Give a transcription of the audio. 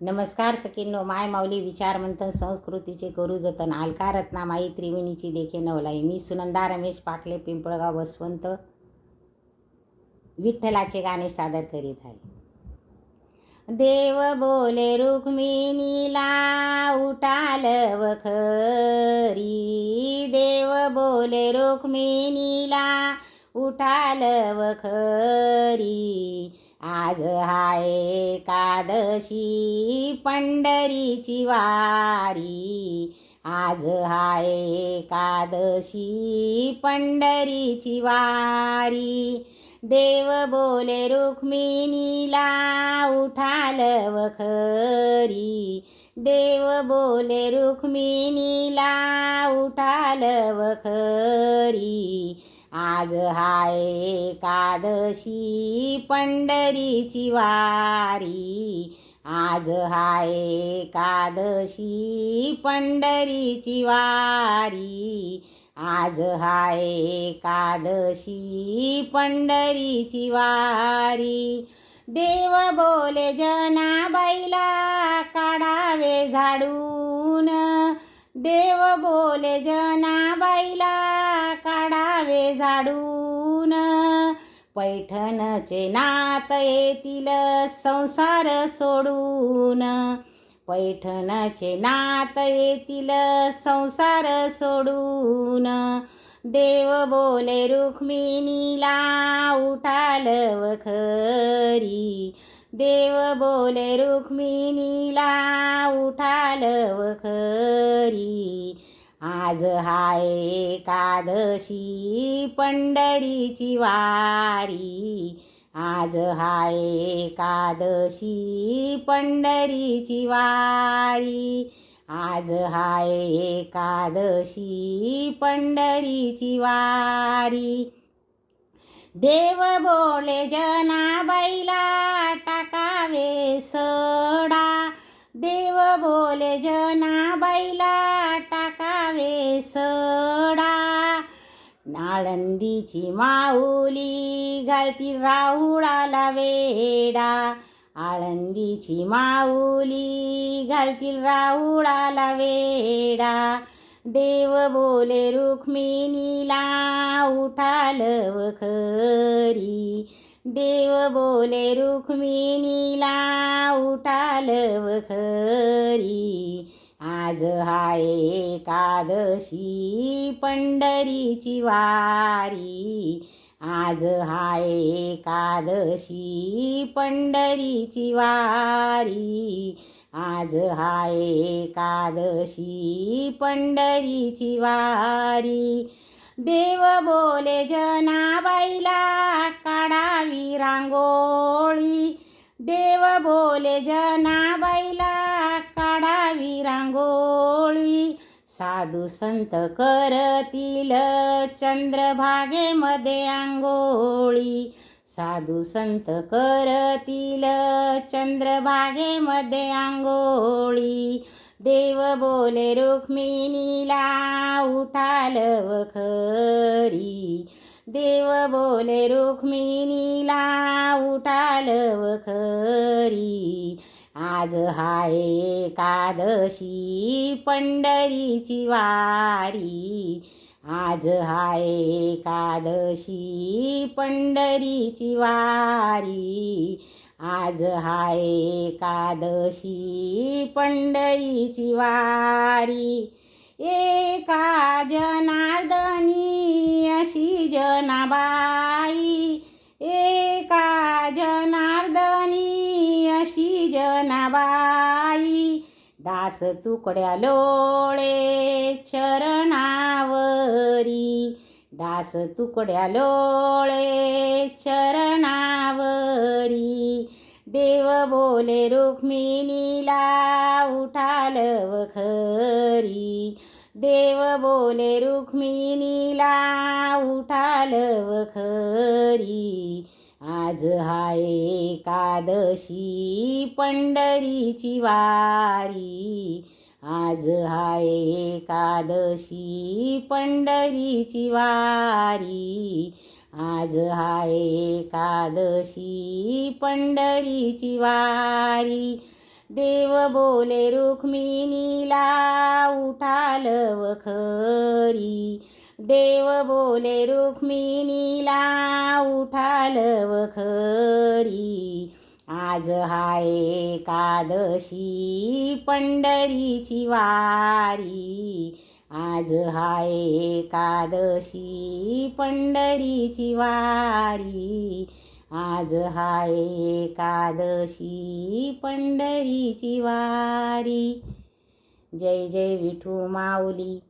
नमस्कार सखींनो, माय माऊली विचारमंथन संस्कृतीचे करू जतन, अलका रत्नामाई त्रिवेणीची देखे नवलाई. मी सुनंदा रमेश पाटले, पिंपळगाव वसवंत, विठ्ठलाचे गाणे सादर करीत आहे. देव बोले रुक्मिणीला उठाल वखरी, देव बोले रुक्मिणीला उठाल वखरी. आज हाय एकादशी पंढरीची वारी, आज हाय एकादशी पंढरीची वारी. देव बोले रुक्मिणीला उठाल वखरी, देव बोले रुक्मिणीला उठाल वखरी. आज हाय एकादशी पंढरीची वारी, आज हाय एकादशी पंढरीची वारी, आज हाय एकादशी पंढरीची वारी. देव बोले जनाबाईला काढावे झाडून, देव बोले जनाबाईला काढावे झाडून. पैठणचे नात येतील संसार सोडून, पैठणचे नात येतील संसार सोडून. देव बोले रुक्मिणीला उठाल वखरी, देव बोले रुक्मिणीला उठाल वखरी. आज हाय एकादशी पंढरीची वारी, आज हाय एकादशी पंढरीची वारी, आज हाय एकादशी पंढरीची वारी. देव बोले जनाबाईला टाकावे सडा, देव बोले जनाबाईला टाकावे सडा. आळंदीची माऊली घालती राहुळाला वेडा, आळंदीची माऊली घालतील राहुळाला वेडा. देव बोले रुक्मिणीला उठाल वखरी, देव बोले रुक्मिणीला उठाल वखरी. आज हाय एकादशी पंढरीची वारी, आज हाय एकादशी पंढरीची वारी, आज हाय एकादशी पंढरीची वारी. देव बोले जनाबाईला काढावी रांगोळी, देव बोले जनाबाईला काढावी रांगोळी. साधू संत करतील चंद्रभागेमध्ये आंघोळी, साधू संत करतील चंद्रभागेमध्ये आंघोळी. देव बोले रुक्मिणीला उठाल वखरी, देव बोले रुक्मिणीला उठाल वखरी. आज हाय एकादशी पंढरीची वारी, आज हाय एकादशी पंढरीची वारी, आज हाय एकादशी पंढरीची वारी. एका जनार्दनी अशी जनाबाई, एका जनार्दनी अशी जनाबाई. दास तुकड्या लोळे चरणावरी, दास तुकड्या लोळे चरणावरी. देव बोले रुक्मिणीला उठाल वखरी, देव बोले रुक्मिणीला उठाल वखरी. आज हाय एकादशी पंढरीची वारी, आज हाय एकादशी पंढरीची वारी, आज हाय एकादशी पंढरीची वारी. देव बोले रुक्मिणीला उठाल वखरी, देव बोले रुक्मिणीला उठाल वखरी. आज हाय एकादशी पंढरीची वारी, आज हाय एकादशी पंढरीची वारी, आज हाय एकादशी पंढरीची वारी. जय जय विठू माऊली.